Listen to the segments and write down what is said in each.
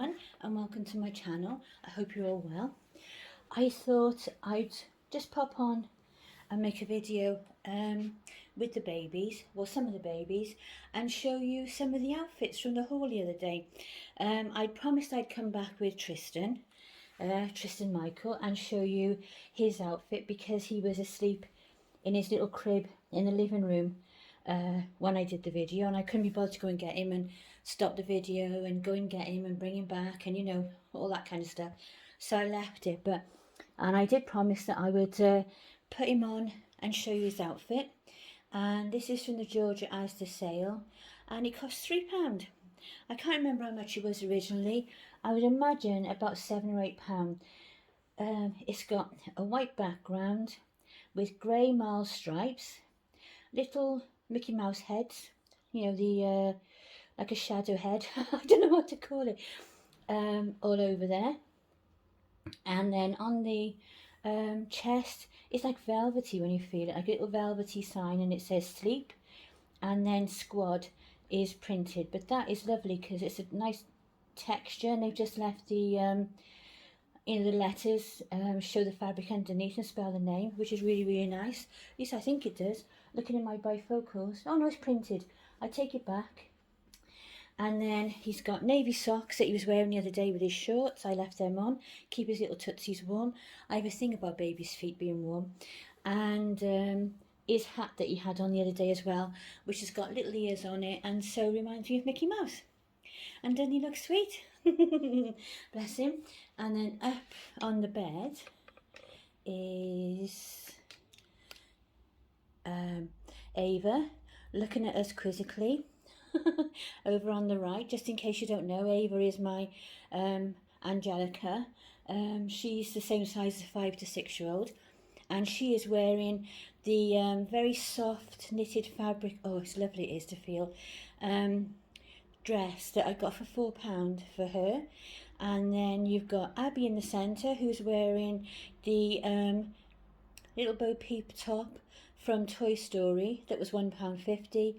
everyone, and welcome to my channel. I hope you're all well. I thought I'd just pop on and make a video with the babies, well, some of the babies, and show you some of the outfits from the haul the other day. I promised I'd come back with Tristan Michael, and show you his outfit because he was asleep in his little crib in the living room when I did the video, and I couldn't be bothered to go and get him and stop the video and go and get him and bring him back and, you know, all that kind of stuff. So I left it, and I did promise that I would put him on and show you his outfit. And this is from the Georgia Asda sale, and it cost £3. I can't remember how much it was originally. I would imagine about £7 or £8. It's got a white background with grey marl stripes, little Mickey Mouse heads, you know, the like a shadow head, I don't know what to call it, all over there. And then on the chest, it's like velvety when you feel it, like a little velvety sign, and it says sleep, and then squad is printed. But that is lovely because it's a nice texture, and they've just left the you know, the letters show the fabric underneath and spell the name, which is really, really nice. At least I think it does. Looking at my bifocals, oh no, it's printed. I take it back. And then he's got navy socks that he was wearing the other day with his shorts. I left them on, keep his little tootsies warm. I have a thing about babies' feet being warm. And his hat that he had on the other day as well, which has got little ears on it, and so reminds me of Mickey Mouse. And doesn't he look sweet? Bless him. And then up on the bed is Ava, looking at us quizzically. Over on the right, just in case you don't know, Ava is my Angelica. She's the same size as a 5 to 6 year old, and she is wearing the very soft knitted fabric, oh it's lovely it is to feel, dress that I got for £4 for her. And then you've got Abby in the centre, who's wearing the little Bo Peep top from Toy Story that was £1.50.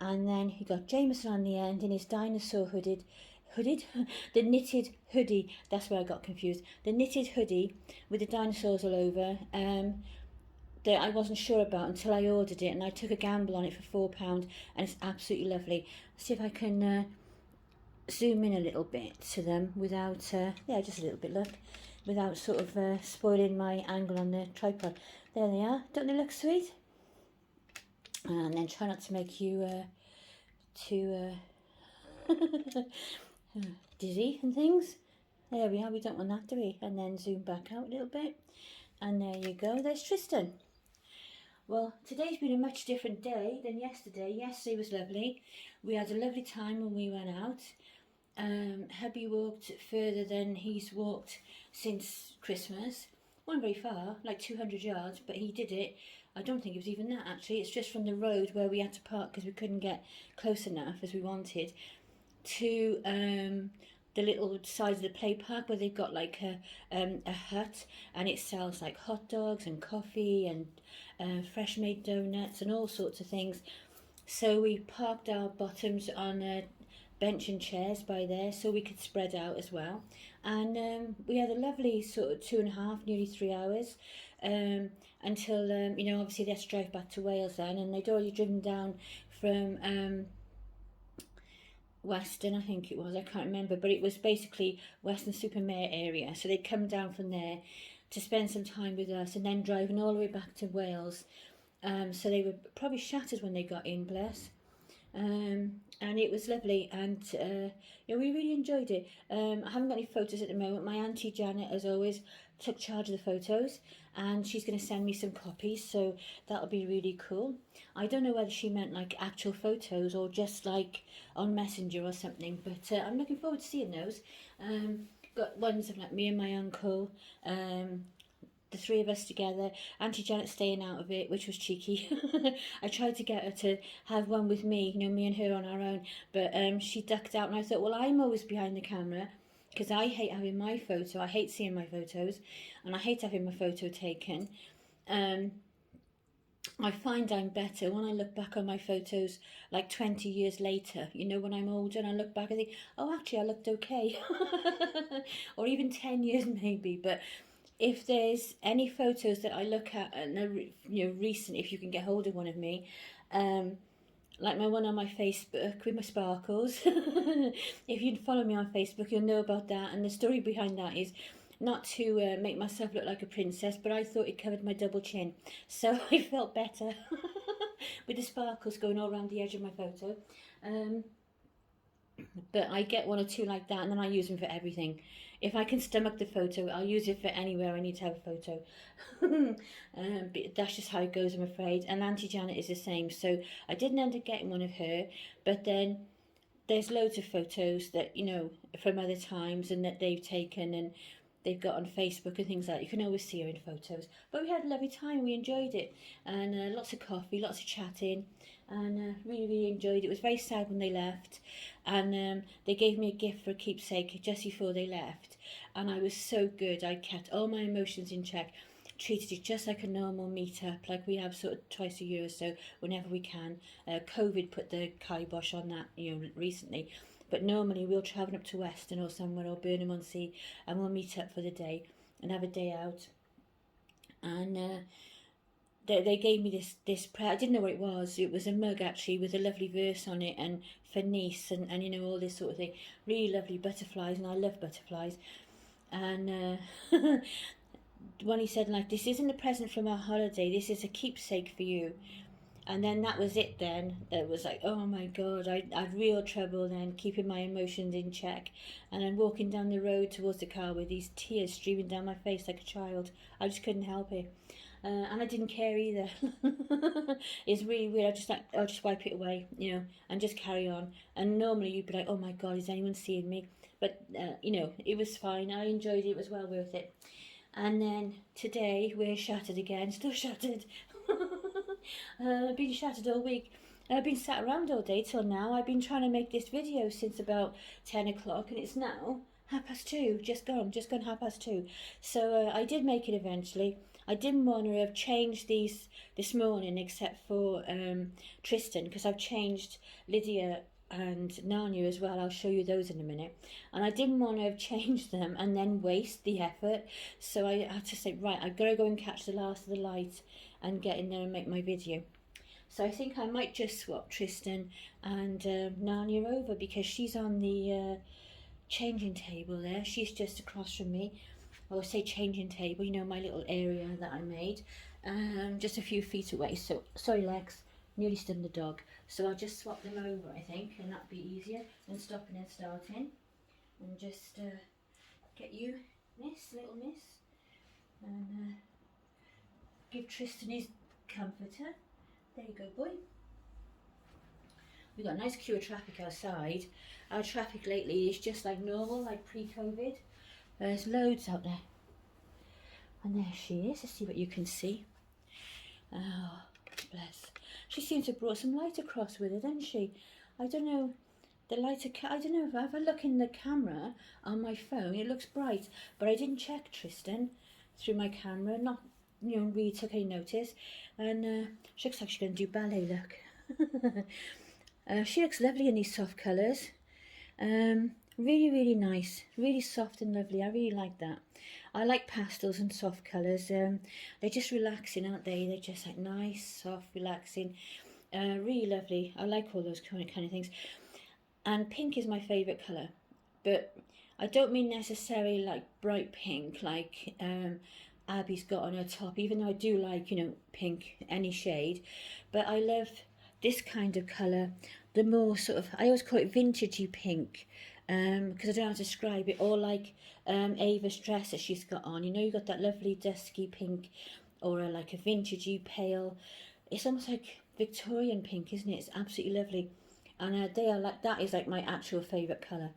And then you got Jameson on the end in his dinosaur hooded, the knitted hoodie, that's where I got confused, the knitted hoodie with the dinosaurs all over, that I wasn't sure about until I ordered it, and I took a gamble on it for £4, and it's absolutely lovely. Let's see if I can zoom in a little bit to them without, yeah, just a little bit, look, without sort of spoiling my angle on the tripod. There they are, don't they look sweet? And then try not to make you too dizzy and things. There we are, we don't want that, do we? And then zoom back out a little bit. And there you go, there's Tristan. Well, today's been a much different day than yesterday. Yesterday was lovely. We had a lovely time when we went out. Hubby walked further than he's walked since Christmas. Wasn't very far, like 200 yards, but he did it. I don't think it was even that, actually. It's just from the road where we had to park because we couldn't get close enough as we wanted to the little side of the play park where they've got like a hut, and it sells like hot dogs and coffee and fresh made donuts and all sorts of things. So we parked our bottoms on a bench and chairs by there so we could spread out as well. And we had a lovely sort of 2.5, nearly 3 hours. Until, you know, obviously they had to drive back to Wales then, and they'd already driven down from Western, I think it was, I can't remember, but it was basically Weston-super-Mare area, so they'd come down from there to spend some time with us and then driving all the way back to Wales. So they were probably shattered when they got in, bless. And it was lovely, and yeah, we really enjoyed it. I haven't got any photos at the moment. My auntie Janet, as always, took charge of the photos, and she's going to send me some copies, so that'll be really cool. I don't know whether she meant like actual photos or just like on Messenger or something, but I'm looking forward to seeing those. Got ones of like me and my uncle, the three of us together, Auntie Janet staying out of it, which was cheeky. I tried to get her to have one with me, you know, me and her on our own, but she ducked out, and I thought, well, I'm always behind the camera because I hate having my photo, I hate seeing my photos, and I hate having my photo taken. I find I'm better when I look back on my photos like 20 years later, you know, when I'm older and I look back and think, oh, actually, I looked okay. Or even 10 years maybe. But if there's any photos that I look at and are, you know, recent, if you can get hold of one of me, like my one on my Facebook with my sparkles. If you follow me on Facebook, you'll know about that. And the story behind that is not to make myself look like a princess, but I thought it covered my double chin. So I felt better with the sparkles going all around the edge of my photo. But I get one or two like that and then I use them for everything. If I can stomach the photo, I'll use it for anywhere I need to have a photo. But that's just how it goes, I'm afraid. And Auntie Janet is the same. So I didn't end up getting one of her, but then there's loads of photos that, you know, from other times and that they've taken and they've got on Facebook and things like that. You can always see her in photos. But we had a lovely time, we enjoyed it. And lots of coffee, lots of chatting. And really, really enjoyed it. It was very sad when they left. And they gave me a gift for a keepsake just before they left. And I was so good. I kept all my emotions in check. Treated it just like a normal meet-up, like we have sort of twice a year or so, whenever we can. COVID put the kibosh on that, you know, recently. But normally we'll travel up to Weston or somewhere or Burnham-on-Sea and we'll meet up for the day and have a day out. And they gave me this prayer. I didn't know what it was. It was a mug actually with a lovely verse on it and for niece and you know, all this sort of thing. Really lovely butterflies, and I love butterflies. And when he said, like, this isn't a present from our holiday, this is a keepsake for you. And then that was it then. It was like, oh my God, I had real trouble then keeping my emotions in check. And I'm walking down the road towards the car with these tears streaming down my face like a child. I just couldn't help it. And I didn't care either. It's really weird. I'll just wipe it away, you know, and just carry on. And normally you'd be like, oh my God, is anyone seeing me? But, you know, it was fine. I enjoyed it. It was well worth it. And then today we're shattered again, still shattered. I've been shattered all week. I've been sat around all day till now. I've been trying to make this video since about 10 o'clock and it's now 2:30, just gone 2:30. So I did make it eventually. I didn't want to have changed these this morning except for Tristan, because I've changed Lydia and Narnia as well. I'll show you those in a minute. And I didn't want to have changed them and then waste the effort. So I had to say, right, I've got to go and catch the last of the light and get in there and make my video. So I think I might just swap Tristan and Narnia over, because she's on the changing table there. She's just across from me. Or say changing table, you know, my little area that I made. Just a few feet away. So, sorry Lex, nearly stunned the dog. So I'll just swap them over, I think, and that'll be easier than stopping and starting. And just get you, miss, little miss. And give Tristan his comforter. There you go, boy. We've got a nice queue of traffic outside. Our traffic lately is just like normal, like pre-COVID. There's loads out there. And there she is. Let's see what you can see. Oh, bless. She seems to have brought some light across with her, doesn't she? I don't know. The light, I don't know, if I look in the camera on my phone, it looks bright. But I didn't check Tristan through my camera. Not, you know, really took any notice. And she looks like she's going to do ballet, look. She looks lovely in these soft colours. Really, really nice. Really soft and lovely. I really like that. I like pastels and soft colours. They're just relaxing, aren't they? They're just like nice, soft, relaxing. Really lovely. I like all those kind of things. And pink is my favourite colour. But I don't mean necessarily like bright pink, like Abby's got on her top, even though I do like, you know, pink, any shade. But I love this kind of colour. The more sort of, I always call it vintagey pink. Because I don't know how to describe it, or like Ava's dress that she's got on. You know, you got that lovely dusky pink, or like a vintagey pale. It's almost like Victorian pink, isn't it? It's absolutely lovely, and they are like, that is like my actual favourite colour.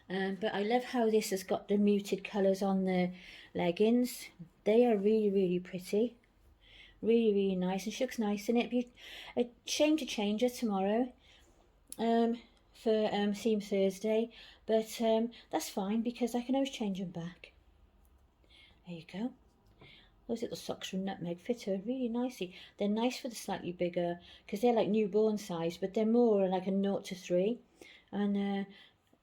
But I love how this has got the muted colours on the leggings. They are really, really pretty, really, really nice, and she looks nice in it. It'd be a shame to change her tomorrow. For Theme Thursday, but that's fine because I can always change them back. There you go. Those little socks from Nutmeg fit her really nicely. They're nice for the slightly bigger, because they're like newborn size, but they're more like a 0 to 3. And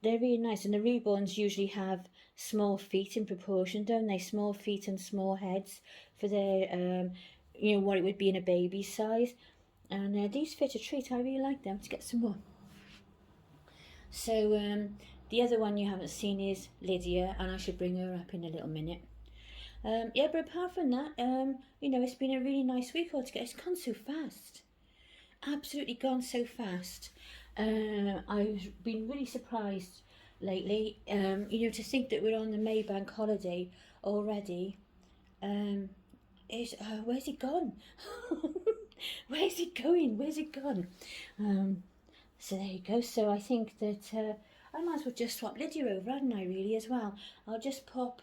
they're really nice. And the reborns usually have small feet in proportion, don't they? Small feet and small heads for their, you know, what it would be in a baby size. And these fit a treat. I really like them. To get some more. So the other one you haven't seen is Lydia, and I should bring her up in a little minute. Yeah, but apart from that, you know, it's been a really nice week altogether. It's gone so fast. Absolutely gone so fast. I've been really surprised lately, you know, to think that we're on the May Bank holiday already. Where's it gone? Where's it going? Where's it gone? So there you go. So I think that I might as well just swap Lydia over, hadn't I, really, as well? I'll just pop...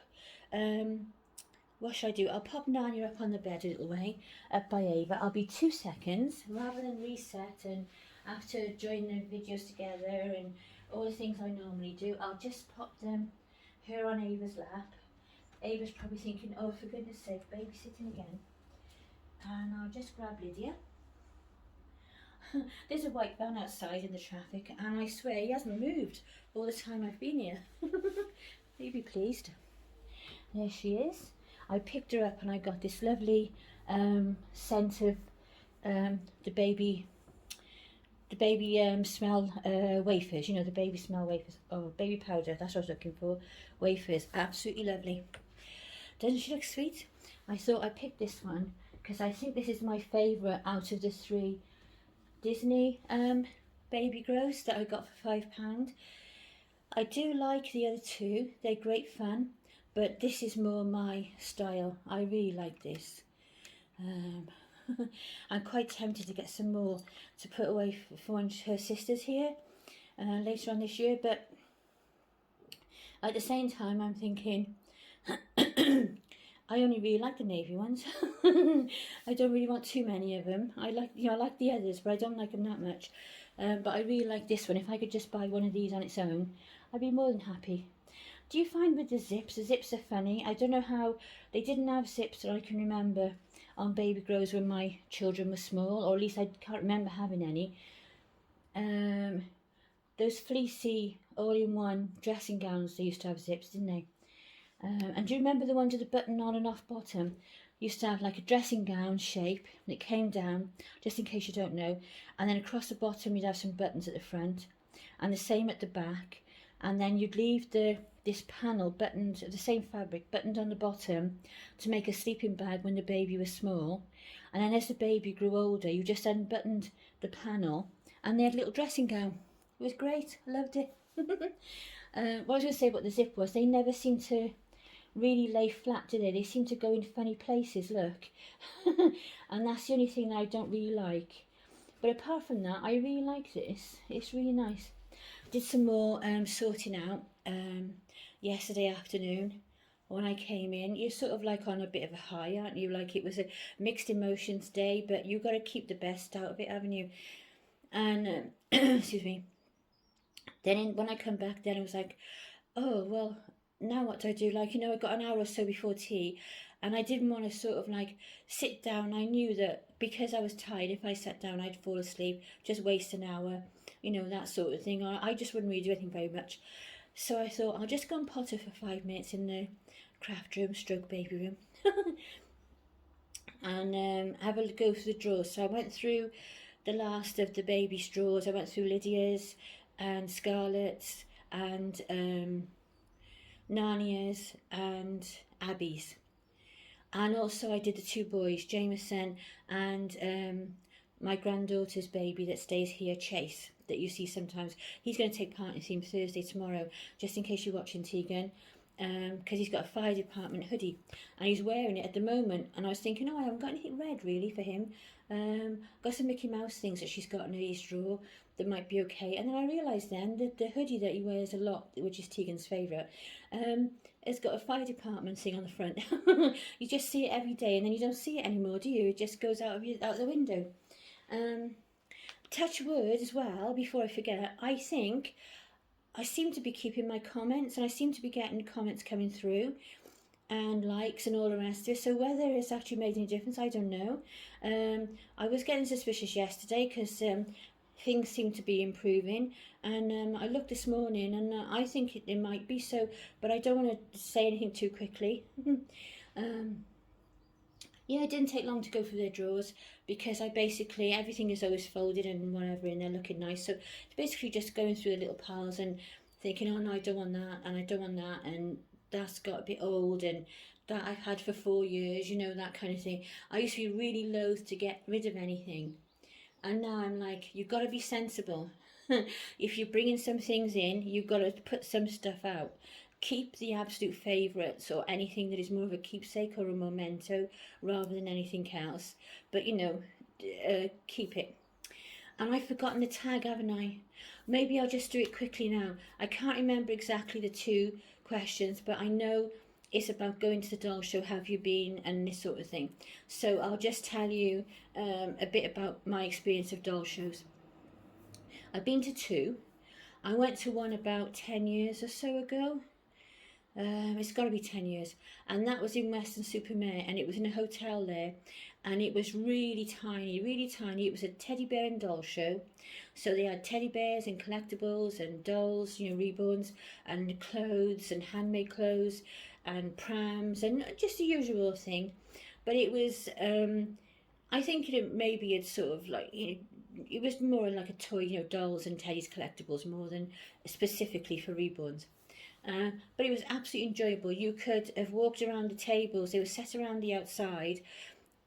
what should I do? I'll pop Nanya up on the bed a little way, up by Ava. I'll be 2 seconds, rather than reset and have to join the videos together and all the things I normally do. I'll just pop her on Ava's lap. Ava's probably thinking, oh, for goodness sake, babysitting again. And I'll just grab Lydia. There's a white van outside in the traffic, and I swear he hasn't moved all the time I've been here. You'll be pleased. There she is. I picked her up and I got this lovely scent of the baby smell wafers, you know, the baby smell wafers. Oh, baby powder, that's what I was looking for. Wafers, absolutely lovely. Doesn't she look sweet? I thought I'd pick this one because I think this is my favourite out of the 3 Disney baby grows that I got for £5. I do like the other 2, they're great fun. But this is more my style. I really like this. I'm quite tempted to get some more to put away for when her sister's here later on this year. But at the same time, I'm thinking, I only really like the navy ones. I don't really want too many of them. I like, you know, I like the others, but I don't like them that much. But I really like this one. If I could just buy one of these on its own, I'd be more than happy. Do you find with the zips are funny? I don't know how, they didn't have zips that I can remember on baby grows when my children were small, or at least I can't remember having any. Those fleecy all-in-one dressing gowns, they used to have zips, didn't they? And do you remember the ones with the button on and off bottom? Used to have like a dressing gown shape, and it came down, just in case you don't know, and then across the bottom you'd have some buttons at the front, and the same at the back, and then you'd leave this panel buttoned, the same fabric, buttoned on the bottom to make a sleeping bag when the baby was small. And then as the baby grew older, you just unbuttoned the panel and they had a little dressing gown. It was great, I loved it. What I was going to say about the zip was, they never seem to really lay flat, do they? They seem to go in funny places, look. And that's the only thing that I don't really like. But apart from that, I really like this. It's really nice. Did some more sorting out yesterday afternoon when I came in. You're sort of like on a bit of a high, aren't you? Like it was a mixed emotions day, but you've got to keep the best out of it, haven't you? And excuse me. Then when I come back, then I was like, oh well, now what do I do? Like, you know, I got an hour or so before tea, and I didn't want to sort of like sit down. I knew that because I was tired, if I sat down I'd fall asleep, just waste an hour, you know, that sort of thing. I just wouldn't really do anything very much. So I thought I'll just go and potter for 5 minutes in the craft room stroke baby room and have a go through the drawers. So I went through the last of the baby's drawers. I went through Lydia's and Scarlet's and Narnia's and Abby's. And also I did the 2 boys, Jameson and my granddaughter's baby that stays here, Chase, that you see sometimes. He's going to take part in Theme Thursday tomorrow, just in case you're watching, Tegan, because he's got a fire department hoodie and he's wearing it at the moment. And I was thinking, oh, I haven't got anything red really for him. Got some Mickey Mouse things that she's got in her East drawer that might be okay. And then I realised then that the hoodie that he wears a lot, which is Tegan's favourite, has got a fire department thing on the front. You just see it every day and then you don't see it anymore, do you? It just goes out the window. Touch wood as well, before I forget, I think I seem to be keeping my comments and I seem to be getting comments coming through. and likes and all the rest of it. So whether it's actually made any difference, I don't know. I was getting suspicious yesterday because things seem to be improving, and I looked this morning, and I think it might be so, but I don't want to say anything too quickly. Yeah, it didn't take long to go through their drawers because I basically, everything is always folded and whatever, and they're looking nice. So it's basically just going through the little piles and thinking, oh no, I don't want that, and I don't want that, and that's got a bit old, and that I've had for 4 years, you know, that kind of thing. I used to be really loath to get rid of anything. And now I'm like, you've got to be sensible. If you're bringing some things in, you've got to put some stuff out. Keep the absolute favourites or anything that is more of a keepsake or a memento rather than anything else. But, you know, keep it. And I've forgotten the tag, haven't I? Maybe I'll just do it quickly now. I can't remember exactly the two questions, but I know it's about going to the doll show, have you been, and this sort of thing. So I'll just tell you a bit about my experience of doll shows. I've been to two. I went to one about 10 years or so ago. It's got to be 10 years. And that was in Weston-super-Mare, and it was in a hotel there. And it was really tiny, really tiny. It was a teddy bear and doll show. So they had teddy bears and collectibles and dolls, you know, reborns, and clothes and handmade clothes and prams and just the usual thing. But it was, I think maybe it's sort of like, you know, it was more like a toy, you know, dolls and teddies collectibles more than specifically for reborns. But it was absolutely enjoyable. You could have walked around the tables. They were set around the outside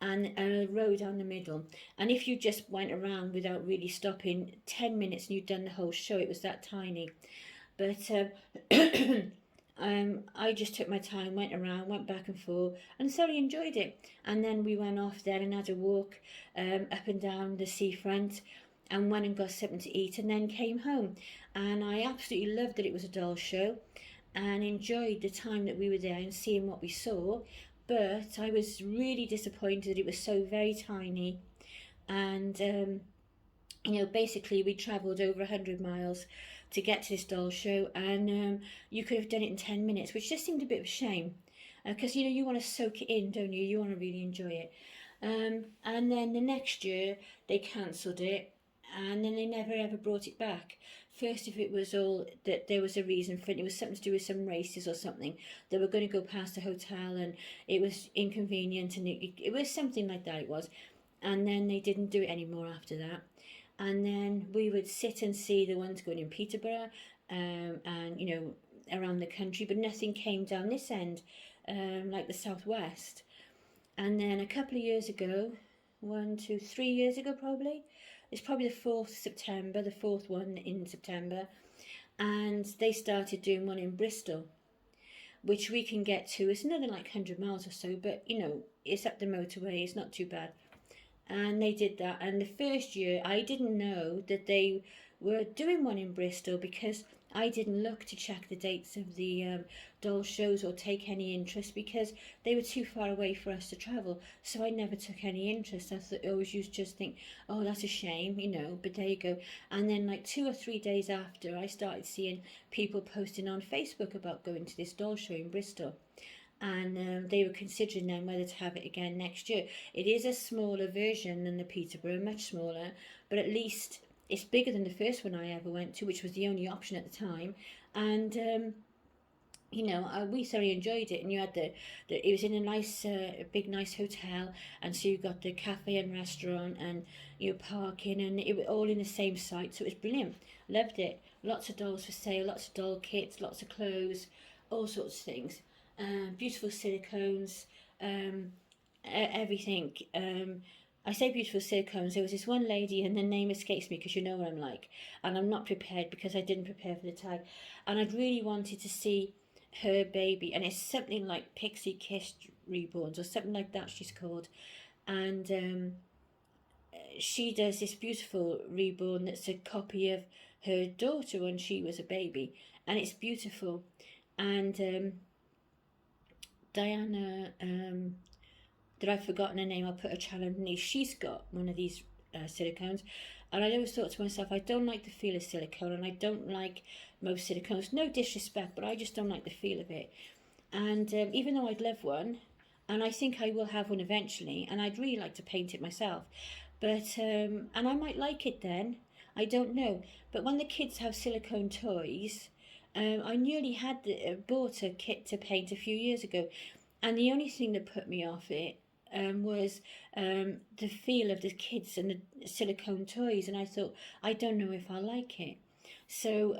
and a row down the middle. And if you just went around without really stopping, 10 minutes and you'd done the whole show. It was that tiny. But I just took my time, went around, went back and forth, and thoroughly enjoyed it. And then we went off there and had a walk up and down the seafront, and went and got something to eat, and then came home. And I absolutely loved that it was a doll show, and enjoyed the time that we were there and seeing what we saw. But I was really disappointed that it was so very tiny, and you know, basically we travelled over 100 miles to get to this doll show, and you could have done it in 10 minutes, which just seemed a bit of a shame, because you know, you want to soak it in, don't you? You want to really enjoy it. And then the next year they cancelled it, and then they never ever brought it back. First, if it was all that there was a reason for it, it was something to do with some races or something. They were going to go past the hotel and it was inconvenient, and it was something like that, it was. And then they didn't do it anymore after that. And then we would sit and see the ones going in Peterborough, and, you know, around the country, but nothing came down this end, like the southwest. And then a couple of years ago, 1, 2, 3 years ago probably, it's probably the 4th September, the fourth one in September, and they started doing one in Bristol, which we can get to. It's another like 100 miles or so, but you know, it's up the motorway, it's not too bad. And they did that, and the first year I didn't know that they were doing one in Bristol because I didn't look to check the dates of the doll shows or take any interest, because they were too far away for us to travel. So I never took any interest. I thought, always used to just think, oh, that's a shame, you know, but there you go. And then like 2 or 3 days after, I started seeing people posting on Facebook about going to this doll show in Bristol. And they were considering then whether to have it again next year. It is a smaller version than the Peterborough, much smaller, but at least it's bigger than the first one I ever went to, which was the only option at the time. And you know, we thoroughly enjoyed it. And you had it was in a nice, big, nice hotel, and so you got the cafe and restaurant, and you know, parking, and it was all in the same site. So it was brilliant. Loved it. Lots of dolls for sale, lots of doll kits, lots of clothes, all sorts of things. Beautiful silicones, everything. I say beautiful silicones. There was this one lady, and the name escapes me because you know what I'm like, and I'm not prepared because I didn't prepare for the tag, and I'd really wanted to see her baby, and it's something like Pixie Kiss Reborns or something like that she's called, and she does this beautiful reborn that's a copy of her daughter when she was a baby, and it's beautiful. And Diana, that I've forgotten her name, I'll put a channel underneath. She's got one of these silicones, and I always thought to myself, I don't like the feel of silicone, and I don't like most silicones. No disrespect, but I just don't like the feel of it. And even though I'd love one, and I think I will have one eventually, and I'd really like to paint it myself, but and I might like it then. I don't know. But when the kids have silicone toys, I nearly had bought a kit to paint a few years ago, and the only thing that put me off it was the feel of the kids and the silicone toys, and I thought, I don't know if I like it. So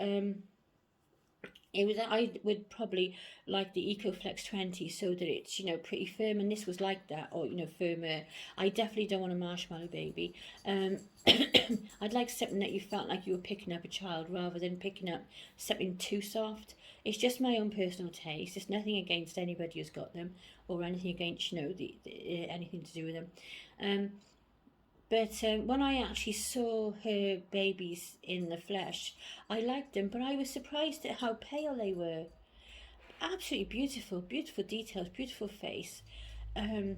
it was, I would probably like the EcoFlex 20 so that it's, you know, pretty firm, and this was like that, or, you know, firmer. I definitely don't want a marshmallow baby. I'd like something that you felt like you were picking up a child rather than picking up something too soft. It's just my own personal taste. It's nothing against anybody who's got them, or anything against, you know, anything to do with them. But when I actually saw her babies in the flesh, I liked them, but I was surprised at how pale they were. Absolutely beautiful, beautiful details, beautiful face. You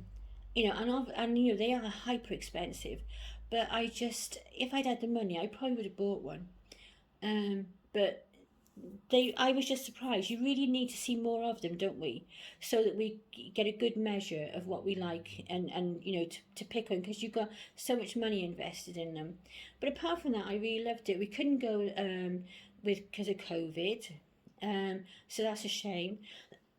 know, and you know, they are hyper expensive. But I just, if I'd had the money, I probably would have bought one. But I was just surprised. You really need to see more of them, don't we? So that we get a good measure of what we like, and you know, to pick on, because you've got so much money invested in them. But apart from that, I really loved it. We couldn't go because of COVID, so that's a shame.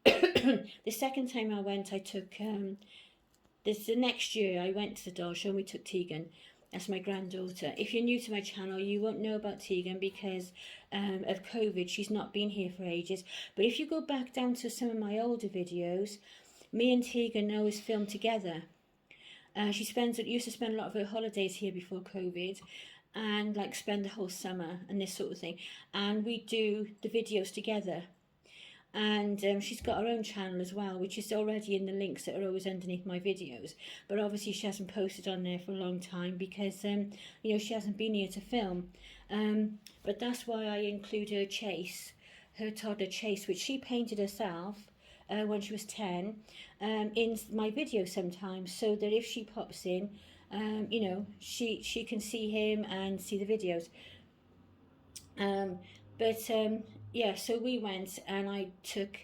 The second time I went, I took the next year I went to the doll show and we took Tegan. That's my granddaughter. If you're new to my channel, you won't know about Tegan because of COVID. She's not been here for ages. But if you go back down to some of my older videos, me and Tegan always filmed together. She used to spend a lot of her holidays here before COVID, and like spend the whole summer and this sort of thing. And we do the videos together. And she's got her own channel as well, which is already in the links that are always underneath my videos, but obviously she hasn't posted on there for a long time because you know, she hasn't been here to film, but that's why I include her toddler Chase, which she painted herself when she was 10, in my video sometimes, so that if she pops in, you know, she can see him and see the videos. But yeah, so we went and I took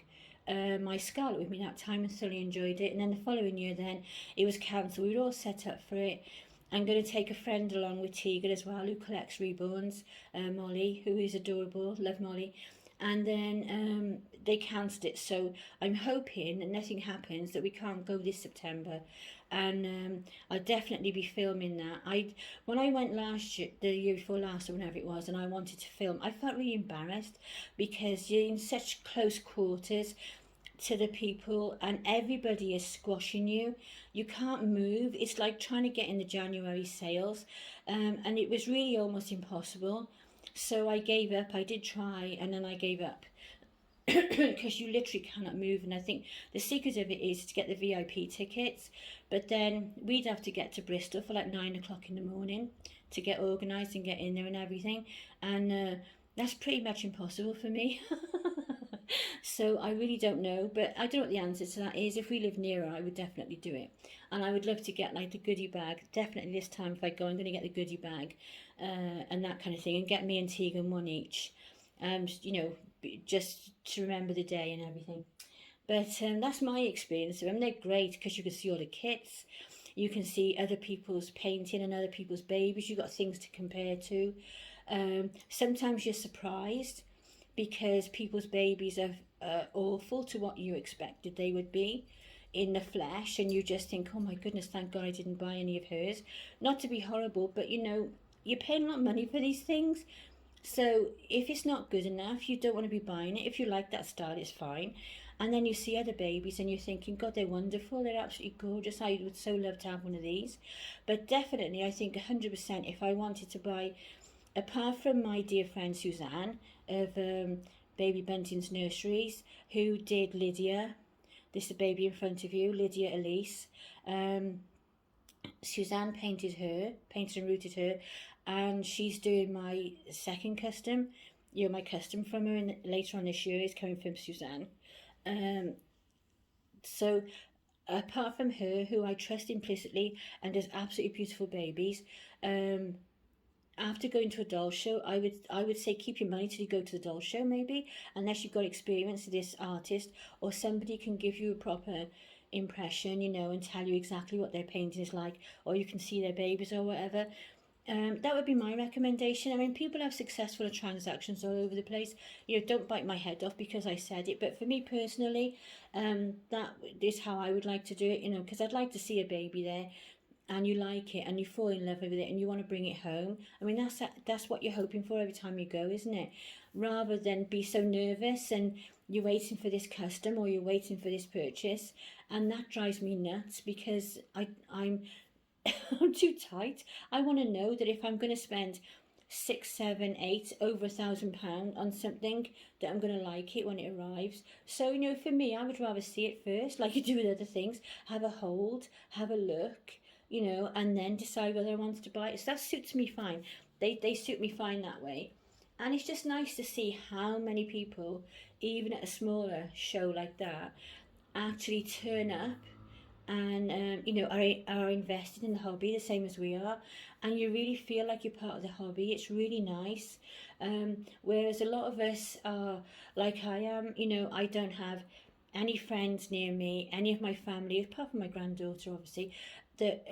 my Scarlet with me that time and thoroughly enjoyed it. And then the following year, then it was cancelled. We were all set up for it. I'm going to take a friend along with Tegan as well, who collects reborns, Molly, who is adorable, love Molly. And then they cancelled it, so I'm hoping that nothing happens, that we can't go this September. And I'll definitely be filming that. When I went last year, the year before last, or whenever it was, and I wanted to film, I felt really embarrassed because you're in such close quarters to the people and everybody is squashing you. You can't move. It's like trying to get in the January sales, and it was really almost impossible. So I gave up. I did try, and then I gave up because you literally cannot move. And I think the secret of it is to get the VIP tickets, but then we'd have to get to Bristol for like 9 o'clock in the morning to get organised and get in there and everything, and that's pretty much impossible for me. So I really don't know, but I don't know what the answer to that is. If we live nearer, I would definitely do it, and I would love to get like the goodie bag. Definitely this time, if I go, I'm going to get the goodie bag and that kind of thing, and get me and Tegan one each, you know, just to remember the day and everything. But that's my experience of them. They're great because you can see all the kits, you can see other people's painting and other people's babies. You've got things to compare to. Sometimes you're surprised because people's babies are awful to what you expected they would be in the flesh, and you just think, oh my goodness, thank God I didn't buy any of hers. Not to be horrible, but you know, you're paying a lot of money for these things. So if it's not good enough, you don't want to be buying it. If you like that style, it's fine. And then you see other babies and you're thinking, God, they're wonderful, they're absolutely gorgeous, I would so love to have one of these. But definitely, I think 100%, if I wanted to buy, apart from my dear friend Suzanne of Baby Bunting's Nurseries, who did Lydia, this is the baby in front of you, Lydia Elise. Suzanne painted and rooted her, and she's doing my second custom. You know, my custom from her later on this year is coming from Suzanne. So apart from her, who I trust implicitly and does absolutely beautiful babies, after going to a doll show, I would say keep your money till you go to the doll show, maybe, unless you've got experience with this artist, or somebody can give you a proper impression, you know, and tell you exactly what their painting is like, or you can see their babies or whatever. That would be my recommendation. I mean, people have successful transactions all over the place. You know, don't bite my head off because I said it. But for me personally, that is how I would like to do it, you know, because I'd like to see a baby there and you like it and you fall in love with it and you want to bring it home. I mean, that's what you're hoping for every time you go, isn't it? Rather than be so nervous and you're waiting for this custom or you're waiting for this purchase. And that drives me nuts because I'm I'm too tight. I want to know that if I'm going to spend 6, 7, 8, over £1,000 on something, that I'm going to like it when it arrives. So, you know, for me, I would rather see it first, like you do with other things. Have a hold, have a look, you know, and then decide whether I wanted to buy it. So that suits me fine. They suit me fine that way. And it's just nice to see how many people, even at a smaller show like that, actually turn up and you know, are invested in the hobby the same as we are, and you really feel like you're part of the hobby. It's really nice. Whereas a lot of us are like I am, you know, I don't have any friends near me, any of my family, apart from my granddaughter obviously, that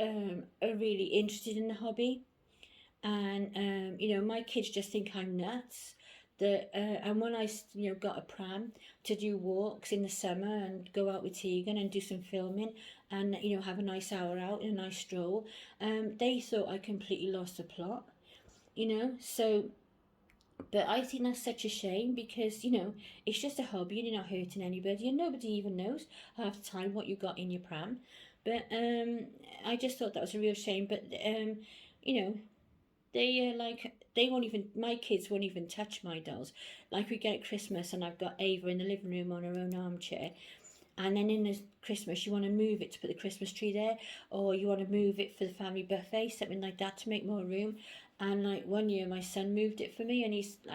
are really interested in the hobby. And you know, my kids just think I'm nuts. And when I, you know, got a pram to do walks in the summer and go out with Tegan and do some filming and, you know, have a nice hour out and a nice stroll, they thought I completely lost the plot, you know. So, but I think that's such a shame because, you know, it's just a hobby and you're not hurting anybody and nobody even knows half the time what you got in your pram. But I just thought that was a real shame. But you know, they won't even, my kids won't even touch my dolls. Like we get at Christmas and I've got Ava in the living room on her own armchair, and then in the Christmas you want to move it to put the Christmas tree there, or you want to move it for the family buffet, something like that, to make more room. And like one year my son moved it for me, and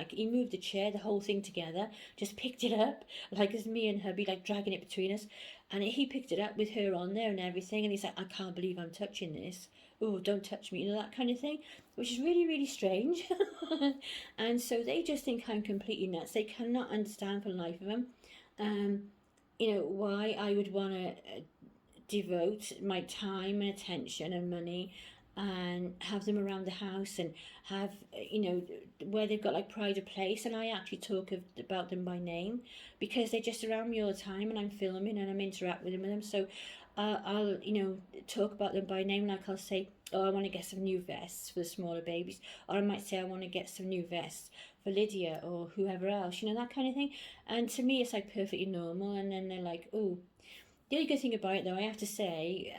he moved the chair, the whole thing together, just picked it up, like as me and hubby like dragging it between us, and he picked it up with her on there and everything, and he's like, I can't believe I'm touching this. Oh, don't touch me, you know, that kind of thing, which is really, really strange. And so they just think I'm completely nuts. They cannot understand for the life of them, you know, why I would want to devote my time and attention and money and have them around the house and have, you know, where they've got like pride of place, and I actually talk about them by name because they're just around me all the time and I'm filming and I'm interacting with them. So I'll, you know, talk about them by name. Like I'll say, oh, I want to get some new vests for the smaller babies, or I might say I want to get some new vests for Lydia or whoever else, you know, that kind of thing. And to me it's like perfectly normal. And then they're like, oh, the only good thing about it though, I have to say,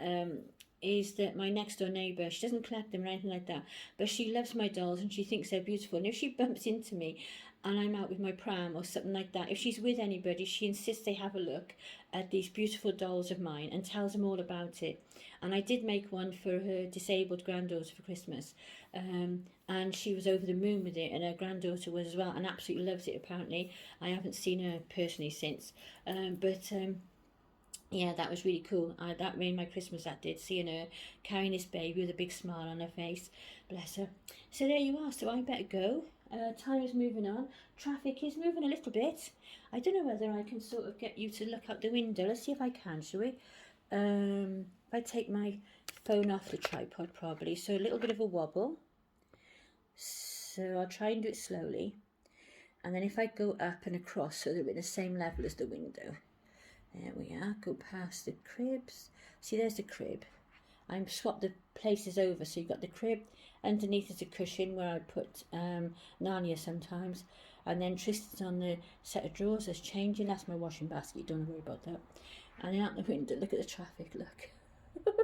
is that my next door neighbour, she doesn't collect them or anything like that, but she loves my dolls and she thinks they're beautiful. And if she bumps into me and I'm out with my pram or something like that, if she's with anybody, she insists they have a look at these beautiful dolls of mine and tells them all about it. And I did make one for her disabled granddaughter for Christmas, and she was over the moon with it, and her granddaughter was as well, and absolutely loves it apparently. I haven't seen her personally since, but yeah, that was really cool. That made my Christmas, that did, seeing her carrying this baby with a big smile on her face. Bless her. So there you are. So I better go. Time is moving on. Traffic is moving a little bit. I don't know whether I can sort of get you to look out the window. Let's see if I can, shall we? If I take my phone off the tripod probably. So a little bit of a wobble. So I'll try and do it slowly. And then if I go up and across so that we're at the same level as the window. There we are, go past the cribs. See, there's the crib. I'm swapped the places over, so you've got the crib. Underneath is a cushion where I put Narnia sometimes. And then Tristan's on the set of drawers that's changing. That's my washing basket, don't worry about that. And then out the window, look at the traffic, look.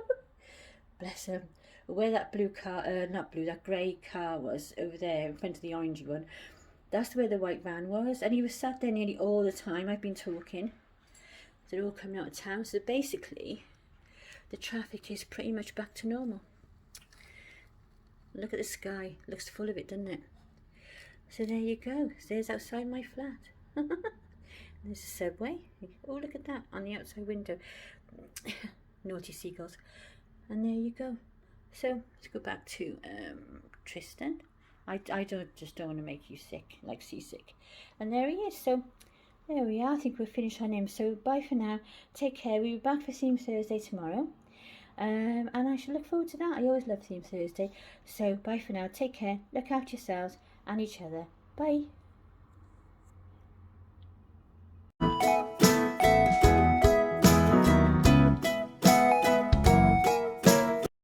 Bless him. Where that blue car, not blue, that grey car was over there in front of the orangey one. That's where the white van was. And he was sat there nearly all the time I've been talking. They're all coming out of town, so basically the traffic is pretty much back to normal. Look at the sky, looks full of it, doesn't it? So there you go, there's outside my flat. There's a subway. Oh, look at that on the outside window. Naughty seagulls. And there you go. So let's go back to Tristan. just don't want to make you sick, like seasick. And there he is. So there we are. I think we'll finish on him. So bye for now. Take care. We'll be back for Theme Thursday tomorrow. And I shall look forward to that. I always love Theme Thursday. So bye for now. Take care. Look after yourselves and each other. Bye.